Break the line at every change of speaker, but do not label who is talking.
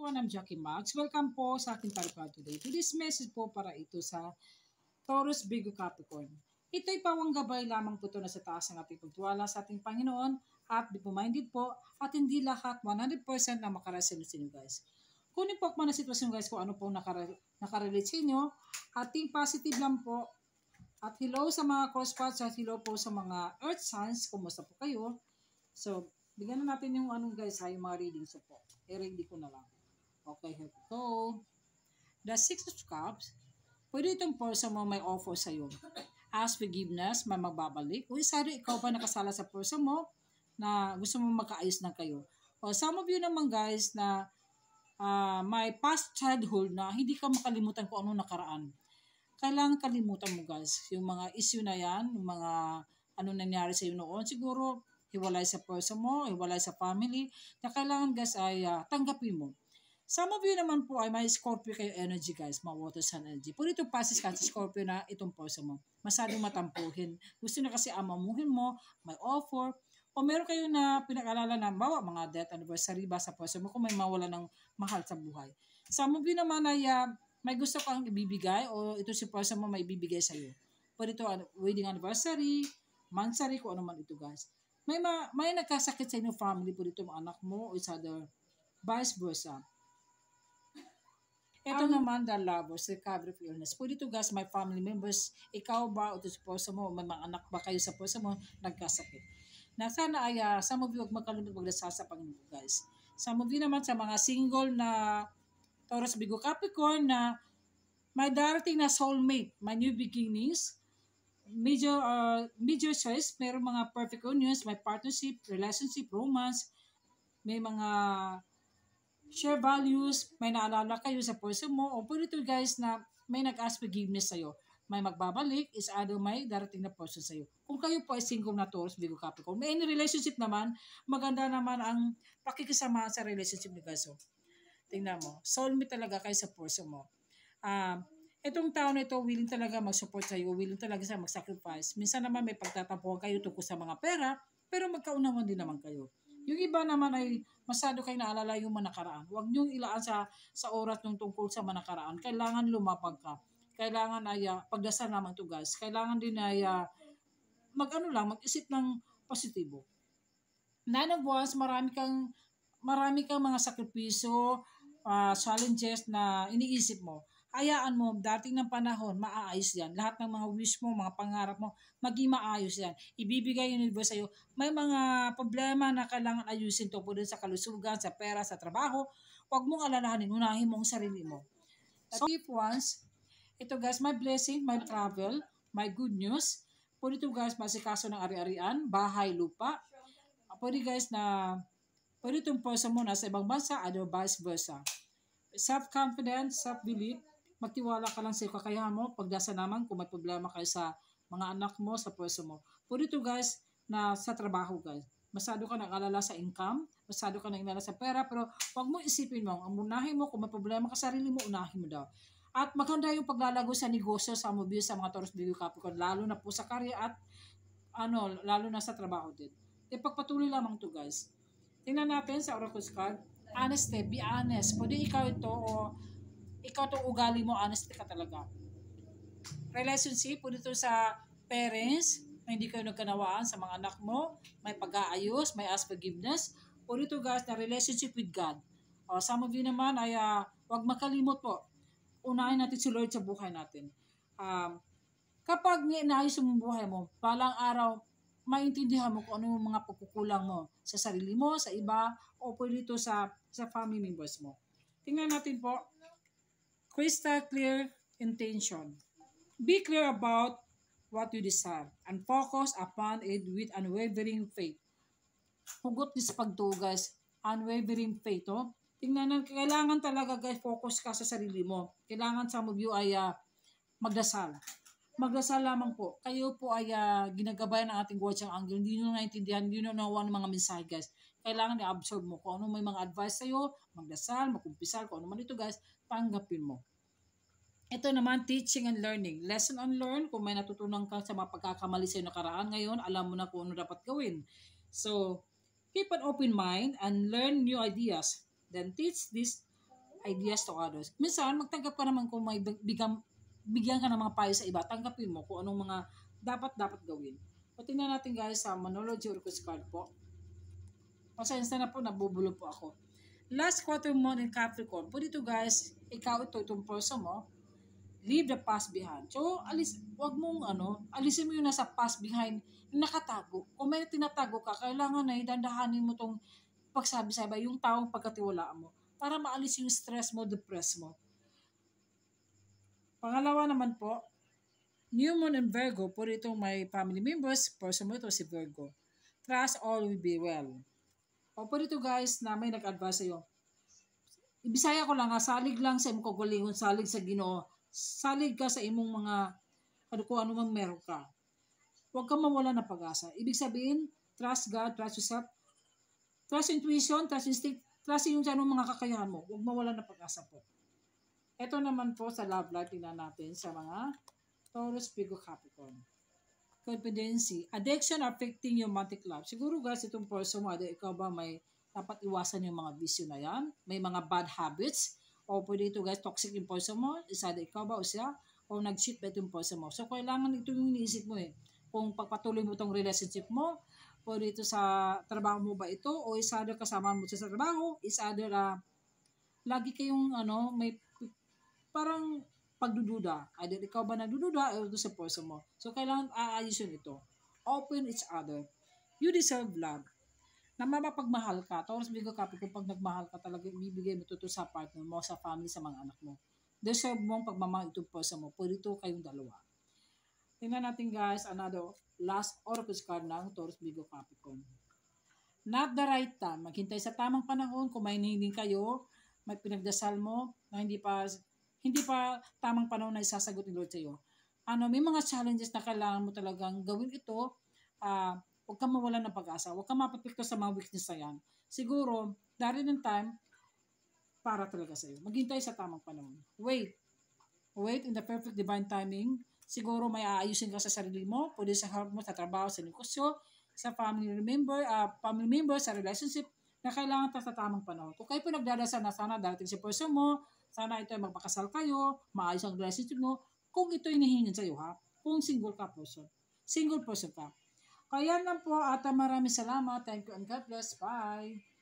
everyone, I'm Jackie Max. Welcome po sa aking talipad today. Today's message po para ito sa Taurus, Virgo, Capricorn. Ito'y pawang gabay lamang po ito na sa taas ng ating pagtuwala sa ating Panginoon at be minded po at hindi lahat 100% na makarasin sa inyo guys. Kunin po ako na sitwasyon guys kung ano po nakarelate sa inyo. Ating positive lang po. At hello sa mga crosspaths at hello po sa mga earth signs. Kumusta po kayo? So, bigyan na natin yung anong guys ha, yung mga readings po. I-ready ko na lang. Okay, here we go. The Six of Cups. Pwede itong person mo may offer sa'yo. As forgiveness, may magbabalik. O isari ikaw pa nakasala sa person mo na gusto mo magkaayos na kayo. O some of you naman guys na may past childhood na hindi ka makalimutan kung ano nakaraan. Kailangan kalimutan mo guys. Yung mga issue na yan, yung mga ano nangyari sa'yo noon. Siguro, hiwalay sa person mo, hiwalay sa family, na kailangan guys ay tanggapin mo. Some of you naman po ay may Scorpio kayo energy guys, mga water sun energy. Puro ito passes ka sa Scorpio na itong person mo. Masyadong matampuhin. Gusto na kasi amamuhin mo, may offer, o meron kayo na pinag-alala na bawa mga death anniversary ba sa person mo kung may mawala ng mahal sa buhay. Some of you naman ay may gusto kang ibibigay o ito si person mo may ibibigay sa iyo. Pwede ito wedding anniversary, mansary, kung ano man ito guys. May nagkasakit sa inyong family po dito mga anak mo o sa other vice versa. Ito naman the lovers, recovery of illness. Pwede ito guys, my family members, ikaw ba o ito sa person mo, may mga anak ba kayo sa person mo, nagkasakit. Na sana ay some of you huwag magkalimut magdasal sa Panginoon guys. Some of you naman sa mga single na Taurus, Virgo, Capricorn na may darating na soulmate, may new beginnings, major choice, mayroong mga perfect unions, may partnership, relationship, romance, may mga share values, may naalala kayo sa person mo, o pwede ito guys na may nag-ask forgiveness sa'yo. May magbabalik, is either may darating na person sa'yo. Kung kayo po ay single na Taurus, Virgo, Capricorn, may any relationship naman, maganda naman ang pakikisama sa relationship ni guys. So, tingnan mo, soulmate talaga kayo sa person mo. Itong tao na ito, willing talaga mag-support sa'yo, willing talaga siya mag-sacrifice. Minsan naman may pagtatampuhan kayo tungkol sa mga pera, pero magkaunawan din naman kayo. Yung iba naman ay masyado kayo naalala yung manakaraan. Huwag niyong ilaan sa oras ng tungkol sa manakaraan. Kailangan lumapag ka. Kailangan ay pagdasal naman to guys. Kailangan din ay mag-isip ng positibo. Nine of Wands, marami kang mga sakripisyo, challenges na iniisip mo. Hayaan mo, dating ng panahon, maaayos yan. Lahat ng mga wish mo, mga pangarap mo, maging maayos yan. Ibibigay yung universe sa'yo. May mga problema na kailangan ayusin to po din sa kalusugan, sa pera, sa trabaho. Huwag mong alalahanin, unahin mo ang sarili mo. So, if once, ito guys, my blessing, my travel, my good news. Pwede ito guys, masikaso ng ari-arian, bahay, lupa. Pwede guys na, pwede itong person mo nasa ibang bansa, other vice versa. Self-confidence, self-belief, magtiwala ka lang sa kakayahan mo, pagdasa naman kung may problema kayo sa mga anak mo, sa person mo. Pwede ito guys, na sa trabaho guys. Masyado ka nag-alala sa income, masyado ka nag-alala sa pera, pero huwag mo isipin mo, ang unahin mo, kung may problema ka sa sarili mo, unahin mo daw. At maganda yung paglalago sa negosyo, sa mobile, sa mga Taurus, Virgo, Capricorn, lalo na po sa career at lalo na sa trabaho din. Ipagpatuloy lamang to guys. Tingnan natin sa Oracle card. Honesty, be honest. Pwede ikaw ito o ikaw itong ugali mo, honesty ka talaga. Relationship, pwede ito sa parents, na hindi kayo nagkanawaan sa mga anak mo, may pag-aayos, may ask forgiveness. Pwede ito guys na relationship with God. Some of you naman ay huwag makalimot po. Unahin natin si Lord sa buhay natin. Kapag inaayos mo buhay mo, palang araw, maintindihan mo kung ano yung mga pagkukulang mo sa sarili mo, sa iba, o pwede ito sa family members mo. Tingnan natin po. Crystal clear intention. Be clear about what you desire and focus upon it with unwavering faith. Hugot sa pagtuo guys, unwavering faith. Tingnan na, kailangan talaga guys, focus ka sa sarili mo. Kailangan sa mga ay magdasal. Magdasal lamang po. Kayo po ay ginagabayan ng ating watching angle. Hindi nyo naintindihan, hindi nyo nawawan ng mga mensahe guys. Kailangan i-absorb mo. Kung ano may mga advice sa'yo, magdasal, magkumpisal, kung ano man ito guys, tanggapin mo. Ito naman, teaching and learning. Lesson and learn, kung may natutunan ka sa mga pagkakamali sa'yo nakaraan ngayon, alam mo na kung ano dapat gawin. So, keep an open mind and learn new ideas. Then teach this ideas to others. Minsan, magtanggap ka naman kung may bigyan ka ng mga payo sa iba, tanggapin mo kung anong mga dapat gawin. O tingnan natin guys sa Monology Oracle card po. Pasensya na po, nabubulo po ako. Last quarter moon in Capricorn. Po dito guys, ikaw itong person mo, leave the past behind. So, alisin mo yung nasa past behind, nakatago. Kung may tinatago ka, kailangan na dandahanin mo tong pagsabi sa iba, yung taong pagkatiwalaan mo, para maalis yung stress mo, depress mo. Pangalawa naman po, New Moon in Virgo, po dito may family members, person mo ito si Virgo. Trust all will be well. O po dito guys, na may nag-advise sa'yo. Ibisaya ko lang ha, salig lang sa imong kagalingon, salig sa Ginoo. Salig ka sa imong mga, kung ano man meron ka. Huwag kang mawala ng pag-asa. Ibig sabihin, trust God, trust yourself, trust intuition, trust instinct, trust yung mga kakayahan mo. Huwag mawala ng pag-asa po. Ito naman po sa love life, tingnan natin sa mga Taurus, Virgo, Capricorn. Confidency, addiction affecting your romantic life. Siguro guys, itong person mo, ikaw ba may dapat iwasan yung mga bisyo na yan? May mga bad habits? O pwede ito guys, toxic yung person mo? Isa ikaw ba o siya? O nag-cheat ba itong person mo? So kailangan ito yung iniisip mo eh. Kung pagpatuloy mo itong relationship mo, pwede ito sa trabaho mo ba ito? O is other kasama mo sa trabaho? Is other lagi kayong may parang pagdududa. Either ikaw ba nagdududa o ito sa person mo. So, kailangan aayusin ito. Open each other. You deserve love. Na mapapagmahal ka. Taurus, Virgo, Capricorn, pag nagmahal ka talaga, ibibigay mo ito sa partner mo, sa family, sa mga anak mo. Deserve mong pagmamahal itong person mo. Pwede ito kayong dalawa. Tingnan natin guys, another last oracle card ng Taurus, Virgo, Capricorn. Not the right time. Maghintay sa tamang panahon. Kung may hinihiling kayo, may pinagdasal mo na hindi pa tamang panahon na isasagot ni Lord sa iyo. May mga challenges na kailangan mo talagang gawin ito. Huwag kang mawalan ng pag-asa. Huwag kang mapapikto sa mga weakness na yan. Siguro, darating ng time para talaga sa iyo. Maghintay sa tamang panahon. Wait in the perfect divine timing. Siguro may aayusin ka sa sarili mo, pwede sa health mo, sa trabaho, sa negosyo, sa family member, sa relationship, na kailangan sa tamang panahon. Kung kayo po nagdadasal na sana darating si person mo, sana ito ay magpakasal kayo, maayos ang relationship mo, kung ito ay nahingin sa iyo ha, kung single person ka. Kaya lang po at maraming salamat. Thank you and God bless. Bye.